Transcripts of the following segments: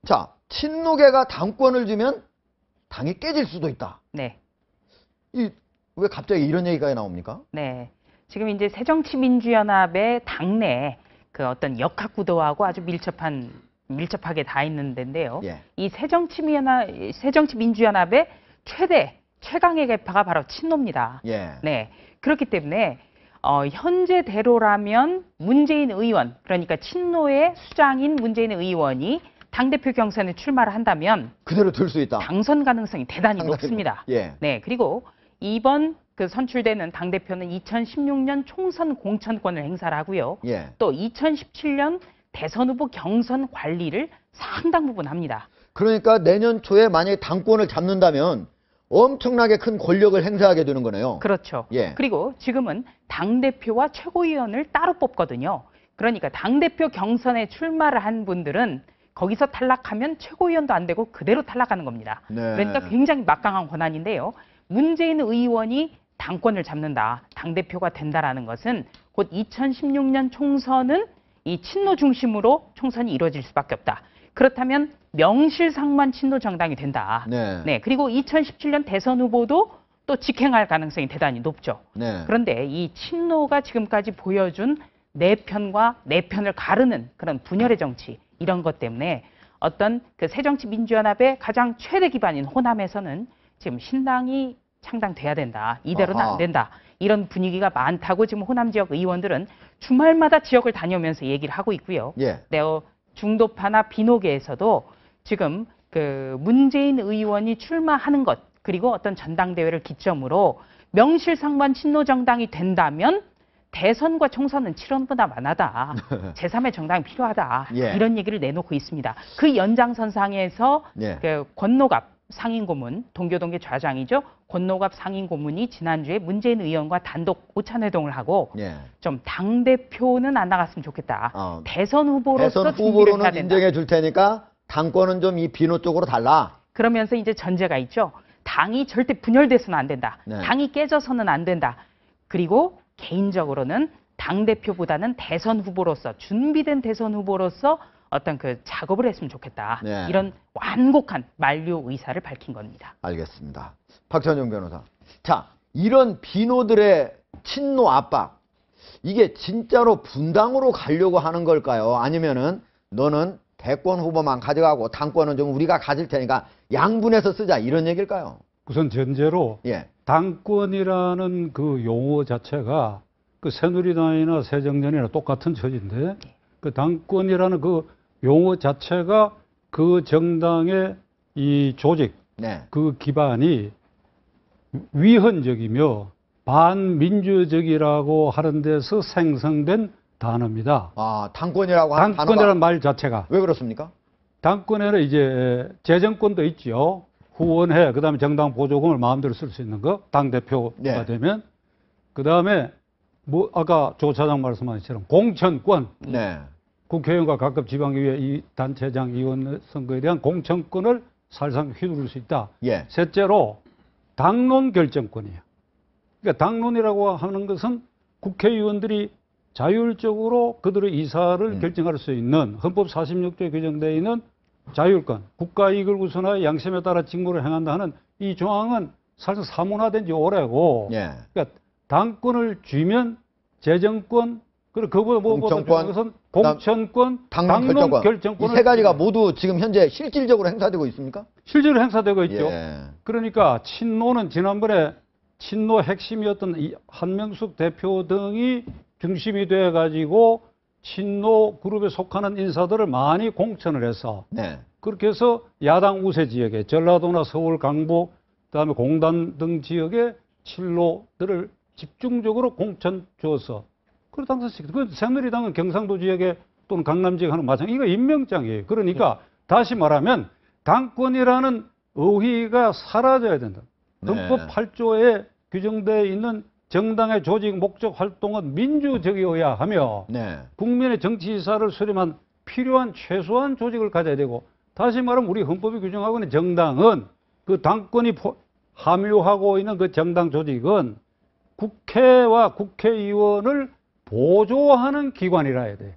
자, 친노계가 당권을 주면 당이 깨질 수도 있다. 네. 왜 갑자기 이런 얘기가 나옵니까? 네. 지금 이제 새정치민주연합의 당내 그 어떤 역학구도하고 아주 밀접하게 다 있는 데인데요. 예. 이 새정치민주연합의 최강의 계파가 바로 친노입니다. 예. 네. 그렇기 때문에 현재대로라면 문재인 의원, 그러니까 친노의 수장인 문재인 의원이 당대표 경선에 출마를 한다면 그대로 들 수 있다. 당선 가능성이 대단히 상당히 높습니다. 예. 네. 그리고 이번 그 선출되는 당대표는 2016년 총선 공천권을 행사를 하고요. 예. 또 2017년 대선 후보 경선 관리를 상당 부분 합니다. 그러니까 내년 초에 만약에 당권을 잡는다면 엄청나게 큰 권력을 행사하게 되는 거네요. 그렇죠. 예. 그리고 지금은 당대표와 최고위원을 따로 뽑거든요. 그러니까 당대표 경선에 출마를 한 분들은 거기서 탈락하면 최고위원도 안 되고 그대로 탈락하는 겁니다. 네. 그러니까 굉장히 막강한 권한인데요. 문재인 의원이 당권을 잡는다, 당대표가 된다라는 것은 곧 2016년 총선은 이 친노 중심으로 총선이 이루어질 수밖에 없다. 그렇다면 명실상부한 친노 정당이 된다. 네. 네. 그리고 2017년 대선 후보도 또 직행할 가능성이 대단히 높죠. 네. 그런데 이 친노가 지금까지 보여준 내 편과 내 편을 가르는 그런 분열의 정치, 이런 것 때문에 어떤 그 새정치민주연합의 가장 최대 기반인 호남에서는 지금 신당이 창당돼야 된다. 이대로는 아하. 안 된다. 이런 분위기가 많다고 지금 호남 지역 의원들은 주말마다 지역을 다녀오면서 얘기를 하고 있고요. 예. 네, 중도파나 비노계에서도 지금 그 문재인 의원이 출마하는 것, 그리고 어떤 전당대회를 기점으로 명실상부한 친노 정당이 된다면 대선과 총선은 치러보다 만하다. 제3의 정당이 필요하다. 예. 이런 얘기를 내놓고 있습니다. 그 연장선상에서 예. 그 권노갑 상임고문, 동교동계 좌장이죠. 권노갑 상임고문이 지난주에 문재인 의원과 단독 오찬회동을 하고 예. 좀 당대표는 안 나갔으면 좋겠다. 대선 후보로서 대선 준비를 후보로는 해야 된다. 인정해 줄 테니까 당권은 좀 이 비노 쪽으로 달라. 그러면서 이제 전제가 있죠. 당이 절대 분열돼서는 안 된다. 네. 당이 깨져서는 안 된다. 그리고 개인적으로는 당대표보다는 대선 후보로서, 준비된 대선 후보로서 어떤 그 작업을 했으면 좋겠다. 네. 이런 완곡한 만류 의사를 밝힌 겁니다. 알겠습니다. 박찬용 변호사. 자, 이런 비노들의 친노 압박, 이게 진짜로 분당으로 가려고 하는 걸까요? 아니면은 너는 대권 후보만 가져가고 당권은 좀 우리가 가질 테니까 양분해서 쓰자, 이런 얘기일까요? 우선 전제로 예. 당권이라는 그 용어 자체가 그 새누리당이나 새정년이나 똑같은 처지인데, 그 당권이라는 그 용어 자체가 그 정당의 이 조직, 네. 그 기반이 위헌적이며 반민주적이라고 하는 데서 생성된 단어입니다. 아, 당권이라고 하는 당권이라는 말 자체가. 왜 그렇습니까? 당권에는 이제 재정권도 있죠. 후원회, 그 다음에 정당 보조금을 마음대로 쓸 수 있는 거, 당대표가 네. 되면. 그 다음에, 뭐, 아까 조 차장 말씀하신 것처럼 공천권. 네. 국회의원과 각급 지방의회 이 단체장 의원 선거에 대한 공천권을 사실상 휘두를 수 있다. 예. 셋째로, 당론 결정권이에요. 그러니까 당론이라고 하는 것은 국회의원들이 자율적으로 그들의 이사를 결정할 수 있는 헌법 46조에 규정되어 있는 자율권, 국가 이익을 우선하여 양심에 따라 직무를 행한다 하는 이 조항은 사실 사문화된 지 오래고, 예. 그러니까 당권을 쥐면 재정권, 그리고 그보다 무엇보다 공천권, 중요한 것은 공천권, 당론 결정권. 이 세 가지가 모두 지금 현재 실질적으로 행사되고 있습니까? 실제로 행사되고 있죠. 예. 그러니까 친노는 지난번에 친노 핵심이었던 이 한명숙 대표 등이 중심이 돼 가지고 친노 그룹에 속하는 인사들을 많이 공천을 해서, 네. 그렇게 해서 야당 우세 지역에 전라도나 서울 강북 그다음에 공단 등 지역에 친노들을 집중적으로 공천 줘서 그걸 당선시켰어요. 그 새누리당은 경상도 지역에 또는 강남 지역에 하는 마찬가지. 이거 임명장이에요. 그러니까 다시 말하면 당권이라는 의의가 사라져야 된다. 헌법 네. 8조에 규정되어 있는 정당의 조직, 목적, 활동은 민주적이어야 하며 네. 국민의 정치이사를 수렴한 필요한 최소한 조직을 가져야 되고, 다시 말하면 우리 헌법이 규정하고 있는 정당은 그 당권이 함유하고 있는 그 정당 조직은 국회와 국회의원을 보조하는 기관이라 해야 돼.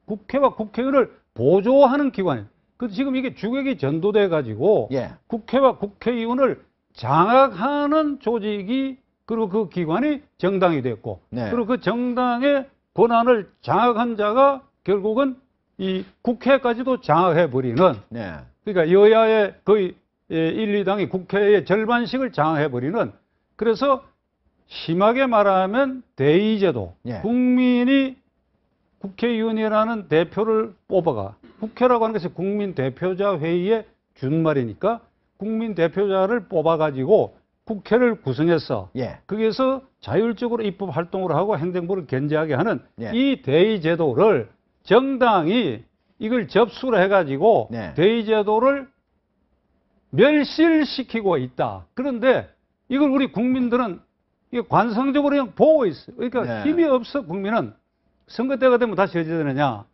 국회와 국회의원을 보조하는 기관이에요. 그 지금 이게 주객이 전도돼 가지고 예. 국회와 국회의원을 장악하는 조직이 그리고 그 기관이 정당이 됐고 네. 그리고 그 정당의 권한을 장악한 자가 결국은 이 국회까지도 장악해 버리는 네. 그러니까 여야의 거의 1, 2당이 국회의 절반씩을 장악해 버리는 그래서 심하게 말하면 대의제도 예. 국민이 국회의원이라는 대표를 뽑아가 국회라고 하는 것이 국민 대표자 회의의 준말이니까 국민 대표자를 뽑아가지고 국회를 구성해서 예. 거기에서 자율적으로 입법 활동을 하고 행정부를 견제하게 하는 예. 이 대의제도를 정당이 이걸 접수를 해가지고 네. 대의제도를 멸실시키고 있다. 그런데 이걸 우리 국민들은 이게 관성적으로 그냥 보고 있어요. 그러니까 네. 힘이 없어 국민은 선거 때가 되면 다시 어찌 되느냐.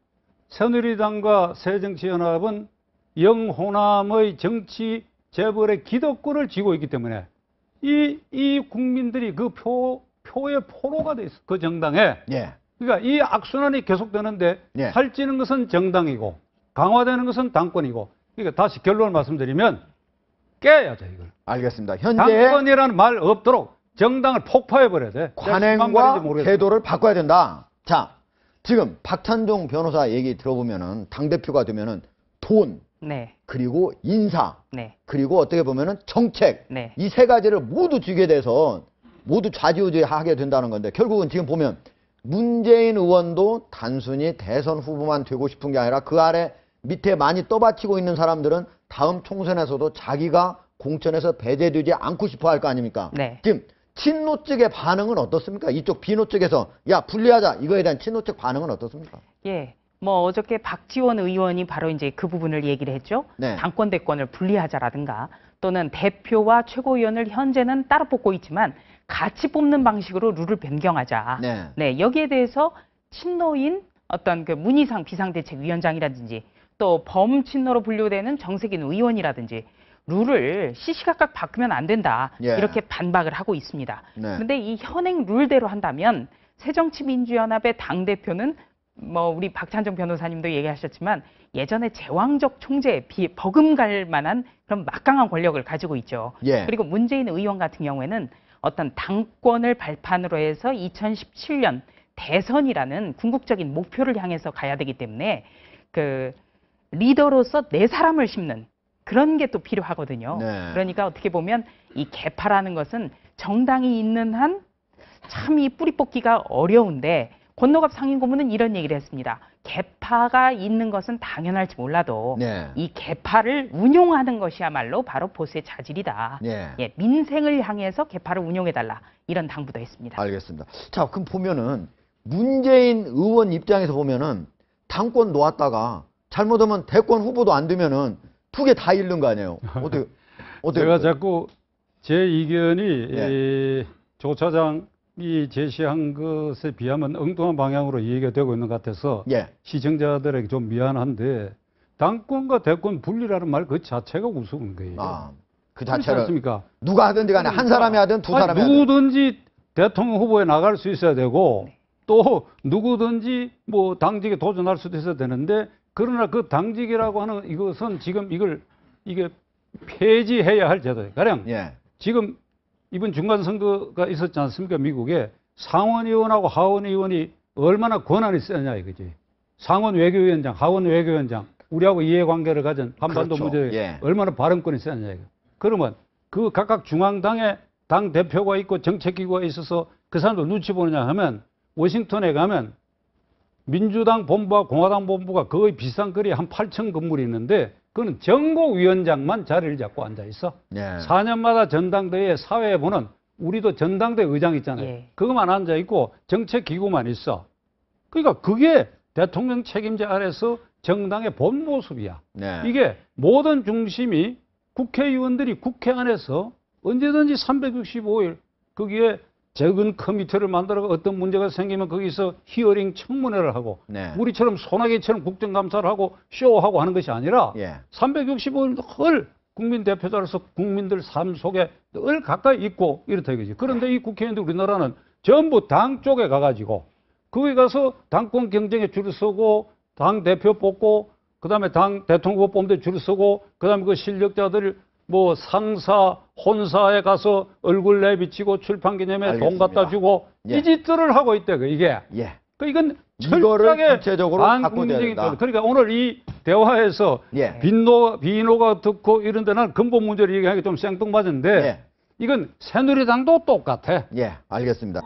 새누리당과 새정치연합은 영호남의 정치 재벌의 기득권을 쥐고 있기 때문에 이 국민들이 그 표의 포로가 돼 있어. 그 정당에. 예. 그러니까 이 악순환이 계속되는데 예. 살찌는 것은 정당이고 강화되는 것은 당권이고 그러니까 다시 결론을 말씀드리면 깨야죠 이걸. 알겠습니다. 현재 당권이라는 말 없도록 정당을 폭파해 버려야 돼. 관행과 제도를 바꿔야 된다. 자, 지금 박찬종 변호사 얘기 들어보면은 당대표가 되면은 돈, 네. 그리고 인사, 네. 그리고 어떻게 보면은 정책, 네. 이 세 가지를 모두 쥐게 돼서 모두 좌지우지하게 된다는 건데 결국은 지금 보면 문재인 의원도 단순히 대선 후보만 되고 싶은 게 아니라 그 아래 밑에 많이 떠받치고 있는 사람들은 다음 총선에서도 자기가 공천에서 배제되지 않고 싶어 할 거 아닙니까? 네. 지금 친노 측의 반응은 어떻습니까? 이쪽 비노 측에서 야 분리하자 이거에 대한 친노 측 반응은 어떻습니까? 예. 뭐 어저께 박지원 의원이 바로 이제 그 부분을 얘기를 했죠. 네. 당권 대권을 분리하자라든가 또는 대표와 최고위원을 현재는 따로 뽑고 있지만 같이 뽑는 방식으로 룰을 변경하자. 네. 여기에 대해서 친노인 어떤 그 문희상 비상대책위원장이라든지 또 범친노로 분류되는 정세균 의원이라든지 룰을 시시각각 바꾸면 안 된다. 예. 이렇게 반박을 하고 있습니다. 네. 그런데 이 현행 룰대로 한다면 새정치민주연합의 당대표는 뭐 우리 박찬종 변호사님도 얘기하셨지만 예전에 제왕적 총재 버금갈 만한 그런 막강한 권력을 가지고 있죠. 예. 그리고 문재인 의원 같은 경우에는 어떤 당권을 발판으로 해서 2017년 대선이라는 궁극적인 목표를 향해서 가야 되기 때문에 그 리더로서 내 사람을 심는 그런 게 또 필요하거든요. 네. 그러니까 어떻게 보면 이 개파라는 것은 정당이 있는 한 참 이 뿌리 뽑기가 어려운데 권노갑 상임고문은 이런 얘기를 했습니다. 개파가 있는 것은 당연할지 몰라도 네. 이 개파를 운용하는 것이야말로 바로 보수의 자질이다. 네. 예, 민생을 향해서 개파를 운용해달라. 이런 당부도 했습니다. 알겠습니다. 자, 그럼 보면은 문재인 의원 입장에서 보면은 당권 놓았다가 잘못하면 대권 후보도 안 되면은 두 개 다 잃는 거 아니에요? 어떻게 제가 자꾸 제 의견이 네. 조 차장이 제시한 것에 비하면 엉뚱한 방향으로 얘기가 되고 있는 것 같아서 예. 시청자들에게 좀 미안한데 당권과 대권 분리라는 말 그 자체가 우스운 거예요. 아, 그 그렇지 자체를 않습니까? 누가 하든지 간에 한 사람이 하든 두 사람이 하든 누구든지 대통령 후보에 나갈 수 있어야 되고 또 누구든지 뭐 당직에 도전할 수도 있어야 되는데 그러나 그 당직이라고 하는 이것은 지금 이게 폐지해야 할 제도예요. 가령 예. 지금 이번 중간선거가 있었지 않습니까? 미국에 상원의원하고 하원의원이 얼마나 권한이 세냐 이거지. 상원 외교위원장, 하원 외교위원장, 우리하고 이해관계를 가진 한반도 그렇죠. 문제에 예. 얼마나 발언권이 세냐 이거. 그러면 그 각각 중앙당에 당 대표가 있고 정책기구가 있어서 그 사람들 눈치 보느냐 하면 워싱턴에 가면 민주당 본부와 공화당 본부가 거의 비슷한 거리에 한 8층 건물이 있는데 그거는 정곡위원장만 자리를 잡고 앉아 있어. 예. 4년마다 전당대회 사회에 보는 우리도 전당대 의장 있잖아요. 예. 그것만 앉아 있고 정책기구만 있어. 그러니까 그게 대통령 책임제 아래서 정당의 본 모습이야. 네. 이게 모든 중심이 국회의원들이 국회 안에서 언제든지 365일 거기에 적은 커미티를 만들어 어떤 문제가 생기면 거기서 히어링 청문회를 하고 네. 우리처럼 소나기처럼 국정감사를 하고 쇼하고 하는 것이 아니라 예. 365일 늘 국민 대표자로서 국민들 삶 속에 늘 가까이 있고 이렇다 이거지. 그런데 이 국회의원들 우리나라는 전부 당 쪽에 가가지고 거기 가서 당권 경쟁에 줄을 서고 당 대표 뽑고 그다음에 당 대통령 후보 뽑는데 줄 서고, 그다음에 그 실력자들 뭐 상사, 혼사에 가서 얼굴 내비치고 출판 기념회 돈 알겠습니다. 갖다 주고 예. 이 짓들을 하고 있대. 이게. 예. 그 이건 이거를 철저하게 전체적으로 바꿔야 반국민적인 된다. 뜻. 그러니까 오늘 이 대화에서 예. 비노가 듣고 이런 데는 근본 문제를 얘기하기 좀 생뚱맞은데 예. 이건 새누리당도 똑같아. 예, 알겠습니다.